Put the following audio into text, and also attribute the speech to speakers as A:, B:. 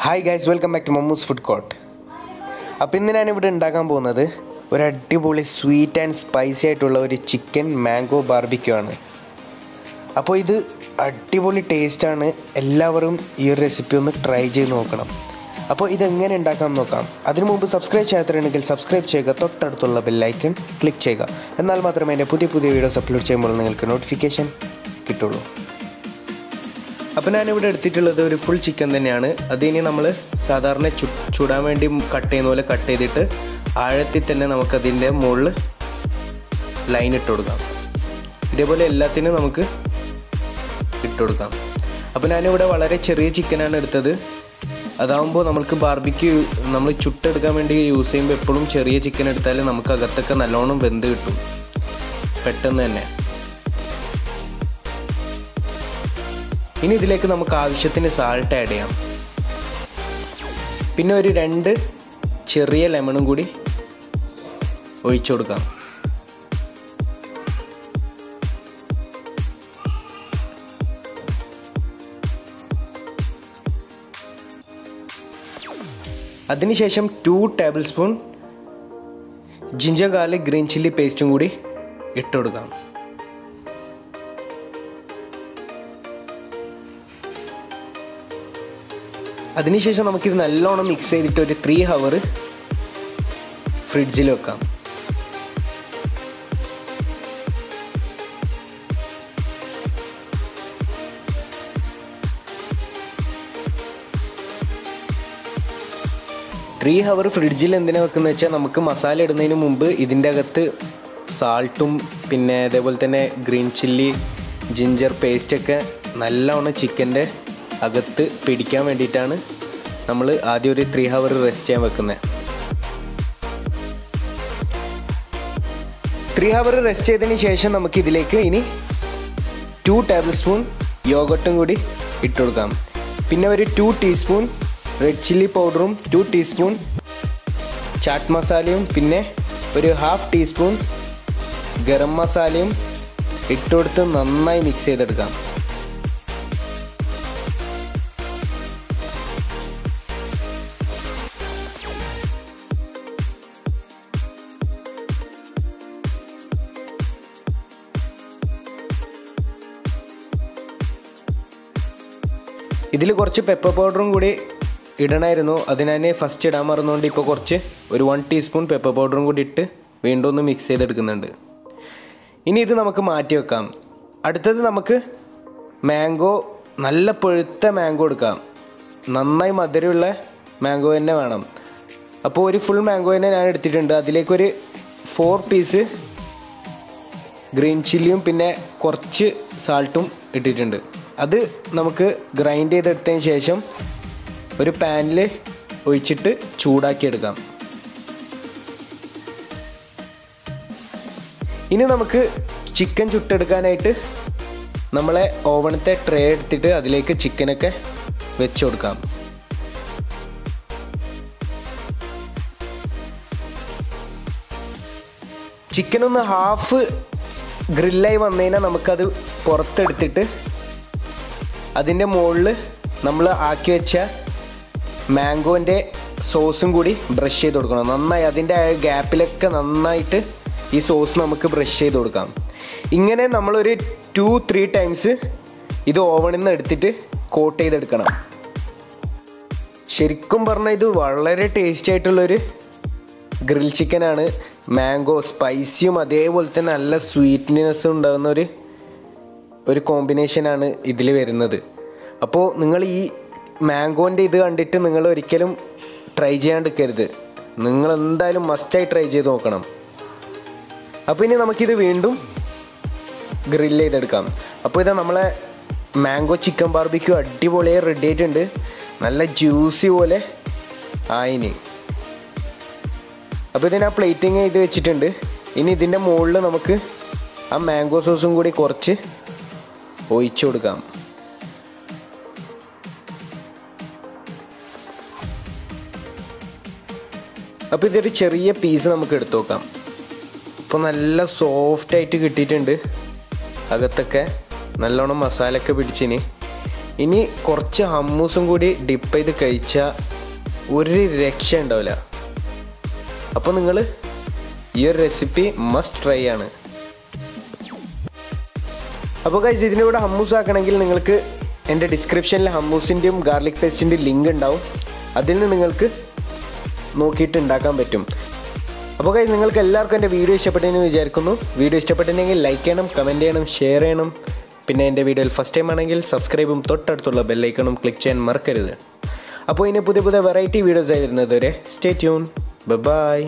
A: Hi guys, welcome back to Mammoos Food Court. അപ്പോൾ ഇന്ന് ഞാൻ ഇവിടെ ഉണ്ടാക്കാൻ പോകുന്നത് ഒരു അടിപൊളി സ്വീറ്റ് ആൻഡ് സ്പൈസി ആയിട്ടുള്ള ഒരു ചിക്കൻ മാംഗോ ബാർബിക്യൂ ആണ്. അപ്പോൾ ഇത് അടിപൊളി ടേസ്റ്റാണ്. എല്ലാവരും ഈ ഒരു റെസിപ്പി ഒന്ന് ട്രൈ ചെയ്ത് നോക്കണം. അപ്പോൾ ഇതെങ്ങനെ ഉണ്ടാക്കാൻ നോക്കാം. അതിനു മുമ്പ് സബ്സ്ക്രൈബ് ചെയ്യാത്തവരുണ്ടെങ്കിൽ സബ്സ്ക്രൈബ് ചെയ്യുക, തൊട്ടടുത്തുള്ള ബെല്ലൈക്കൺ ക്ലിക്ക് ചെയ്യുക. എന്നാൽ മാത്രമേ എൻ്റെ പുതിയ വീഡിയോസ് അപ്ലോഡ് ചെയ്യുമ്പോൾ നിങ്ങൾക്ക് നോട്ടിഫിക്കേഷൻ കിട്ടുള്ളൂ. അപ്പോൾ ഞാനിവിടെ എടുത്തിട്ടുള്ളത് ഒരു ഫുൾ ചിക്കൻ തന്നെയാണ്. അതിനി നമ്മൾ സാധാരണ ചൂടാൻ വേണ്ടി കട്ട് ചെയ്യുന്ന പോലെ കട്ട് ചെയ്തിട്ട് ആഴത്തിൽ തന്നെ നമുക്കതിൻ്റെ മുകളിൽ ലൈൻ ഇട്ട് കൊടുക്കാം. ഇതേപോലെ എല്ലാത്തിനും നമുക്ക് ഇട്ട് കൊടുക്കാം. അപ്പോൾ ഞാനിവിടെ വളരെ ചെറിയ ചിക്കനാണ് എടുത്തത്. അതാകുമ്പോൾ നമുക്ക് ബാർബിക്യൂ നമ്മൾ ചുട്ടെടുക്കാൻ വേണ്ടി യൂസ് ചെയ്യുമ്പോൾ എപ്പോഴും ചെറിയ ചിക്കൻ എടുത്താൽ നമുക്ക് അകത്തൊക്കെ നല്ലോണം വെന്ത് കിട്ടും പെട്ടെന്ന് തന്നെ. ഇനി ഇതിലേക്ക് നമുക്ക് ആവശ്യത്തിന് സാൾട്ട് ആഡ് ചെയ്യാം. പിന്നെ ഒരു 2 ചെറിയ ലെമണും കൂടി ഒഴിച്ചു കൊടുക്കാം. അതിനുശേഷം 2 table spoon ginger garlic green chilli പേസ്റ്റും കൂടി ഇട്ട് കൊടുക്കാം. അതിനുശേഷം നമുക്കിത് നല്ലോണം മിക്സ് ചെയ്തിട്ട് ഒരു 3 hour ഫ്രിഡ്ജിൽ വെക്കാം. ഫ്രിഡ്ജിൽ എന്തിനാ വെക്കുന്നത് വെച്ചാൽ നമുക്ക് മസാല ഇടുന്നതിന് മുമ്പ് ഇതിൻ്റെ അകത്ത് സാൾട്ടും പിന്നെ അതേപോലെ തന്നെ ഗ്രീൻ ചില്ലി ജിഞ്ചർ പേസ്റ്റൊക്കെ നല്ലോണം ചിക്കൻ്റെ അകത്ത് പിടിക്കാൻ വേണ്ടിയിട്ടാണ് നമ്മൾ ആദ്യം ഒരു 3 hour റെസ്റ്റ് ചെയ്യാൻ വെക്കുന്നത്. 3 hour റെസ്റ്റ് ചെയ്തതിന് ശേഷം നമുക്ക് ഇതിലേക്ക് ഇനി 2 ടേബിൾ സ്പൂൺ യോഗട്ടും കൂടി ഇട്ട് കൊടുക്കാം. പിന്നെ ഒരു 2 ടീസ്പൂൺ റെഡ് ചില്ലി പൗഡറും 2 ടീസ്പൂൺ ചാറ്റ് മസാലയും പിന്നെ ഒരു 1/2 ടീസ്പൂൺ ഗരം മസാലയും ഇട്ട് കൊടുത്ത് നന്നായി മിക്സ് ചെയ്തെടുക്കാം. ഇതിൽ കുറച്ച് പെപ്പർ പൗഡറും കൂടി ഇടണമായിരുന്നു. അത് ഞാൻ ഫസ്റ്റ് ഇടാൻ മറന്നുകൊണ്ട് ഇപ്പോൾ കുറച്ച് ഒരു 1 ടീസ്പൂൺ പെപ്പർ പൗഡറും കൂടി ഇട്ട് വീണ്ടും ഒന്ന് മിക്സ് ചെയ്തെടുക്കുന്നുണ്ട്. ഇനി ഇത് നമുക്ക് മാറ്റി വെക്കാം. അടുത്തത് നമുക്ക് മാംഗോ, നല്ല പഴുത്ത മാംഗോ എടുക്കാം. നന്നായി മധുരമുള്ള മാംഗോ തന്നെ വേണം. അപ്പോൾ ഒരു ഫുൾ മാംഗോ തന്നെ ഞാൻ എടുത്തിട്ടുണ്ട്. അതിലേക്കൊരു 4 പീസ് ഗ്രീൻ ചില്ലിയും പിന്നെ കുറച്ച് സാൾട്ടും ഇട്ടിട്ടുണ്ട്. അത് നമുക്ക് ഗ്രൈൻഡ് ചെയ്തെടുത്തതിന് ശേഷം ഒരു പാനിൽ ഒഴിച്ചിട്ട് ചൂടാക്കിയെടുക്കാം. ഇനി നമുക്ക് ചിക്കൻ ചുട്ടെടുക്കാനായിട്ട് നമ്മളെ ഓവണത്തെ ട്രേ എടുത്തിട്ട് അതിലേക്ക് ചിക്കനൊക്കെ വെച്ച് കൊടുക്കാം. ചിക്കനൊന്ന് ഹാഫ് ഗ്രില്ലായി വന്നു കഴിഞ്ഞാൽ നമുക്കത് പുറത്തെടുത്തിട്ട് അതിൻ്റെ മുകളിൽ നമ്മൾ ആക്കി വെച്ച മാംഗോൻ്റെ സോസും കൂടി ബ്രഷ് ചെയ്ത് കൊടുക്കണം. നന്നായി അതിൻ്റെ ഗ്യാപ്പിലൊക്കെ നന്നായിട്ട് ഈ സോസ് നമുക്ക് ബ്രഷ് ചെയ്ത് കൊടുക്കാം. ഇങ്ങനെ നമ്മളൊരു 2-3 ടൈംസ് ഇത് ഓവണിൽ നിന്ന് എടുത്തിട്ട് കോട്ട് ചെയ്തെടുക്കണം. ശരിക്കും പറഞ്ഞാൽ ഇത് വളരെ ടേസ്റ്റി ആയിട്ടുള്ളൊരു ഗ്രിൽ ചിക്കനാണ്. മാംഗോ സ്പൈസിയും അതേപോലെ തന്നെ നല്ല സ്വീറ്റ്നെസ്സും ഉണ്ടാകുന്ന ഒരു കോമ്പിനേഷനാണ് ഇതിൽ വരുന്നത്. അപ്പോൾ നിങ്ങൾ ഈ മാംഗോൻ്റെ ഇത് കണ്ടിട്ട് നിങ്ങൾ ഒരിക്കലും ട്രൈ ചെയ്യാണ്ടിരിക്കരുത്. നിങ്ങൾ എന്തായാലും മസ്റ്റായി ട്രൈ ചെയ്ത് നോക്കണം. അപ്പോൾ ഇനി നമുക്കിത് വീണ്ടും ഗ്രിൽ ചെയ്തെടുക്കാം. അപ്പോൾ ഇത് നമ്മളെ മാംഗോ ചിക്കൻ ബാർബിക്യൂ അടിപൊളിയായി റെഡി ആയിട്ടുണ്ട്. നല്ല ജ്യൂസി പോലെ ആയിന്. അപ്പോൾ ഇതിന് ആ പ്ലേറ്റിങ് ചെയ്ത് വെച്ചിട്ടുണ്ട്. ഇനി ഇതിൻ്റെ മുകളിൽ നമുക്ക് ആ മാംഗോ സോസും കൂടി കുറച്ച് ഒഴിച്ചു കൊടുക്കാം. അപ്പോൾ ഇതൊരു ചെറിയ പീസ് നമുക്ക് എടുത്തു നോക്കാം. ഇപ്പോൾ നല്ല സോഫ്റ്റായിട്ട് കിട്ടിയിട്ടുണ്ട്. അകത്തൊക്കെ നല്ലോണം മസാലയൊക്കെ പിടിച്ചിന്. ഇനി കുറച്ച് ഹമ്മൂസും കൂടി ഡിപ്പ് ചെയ്ത് കഴിച്ചാൽ ഒരു രക്ഷ ഉണ്ടാവില്ല. അപ്പോൾ നിങ്ങൾ ഈ ഒരു റെസിപ്പി മസ്റ്റ് ട്രൈ ആണ്. അപ്പോൾ ഗൈസ് ഇതിൻ്റെ കൂടെ ഹമ്മൂസ് ആക്കണമെങ്കിൽ നിങ്ങൾക്ക് എൻ്റെ ഡിസ്ക്രിപ്ഷനിൽ ഹമ്മൂസിൻ്റെയും ഗാർലിക് പേസ്റ്റിൻ്റെയും ലിങ്ക് ഉണ്ടാവും. അതിൽ നിന്ന് നിങ്ങൾക്ക് നോക്കിയിട്ട് ഉണ്ടാക്കാൻ പറ്റും. അപ്പോൾ ഗൈസ് നിങ്ങൾക്ക് എല്ലാവർക്കും എൻ്റെ വീഡിയോ ഇഷ്ടപ്പെട്ടെന്ന് വിചാരിക്കുന്നു. വീഡിയോ ഇഷ്ടപ്പെട്ടിട്ടുണ്ടെങ്കിൽ ലൈക്ക് ചെയ്യണം, കമൻറ്റ് ചെയ്യണം, ഷെയർ ചെയ്യണം. പിന്നെ എൻ്റെ വീഡിയോയിൽ ഫസ്റ്റ് ടൈം ആണെങ്കിൽ സബ്സ്ക്രൈബും തൊട്ടടുത്തുള്ള ബെല്ലൈക്കണും ക്ലിക്ക് ചെയ്യാൻ മറക്കരുത്. അപ്പോൾ ഇനി പുതിയ വെറൈറ്റി വീഡിയോസ് ആയി വരുന്നത് വരെ സ്റ്റേ ട്യൂൺ. ബൈ.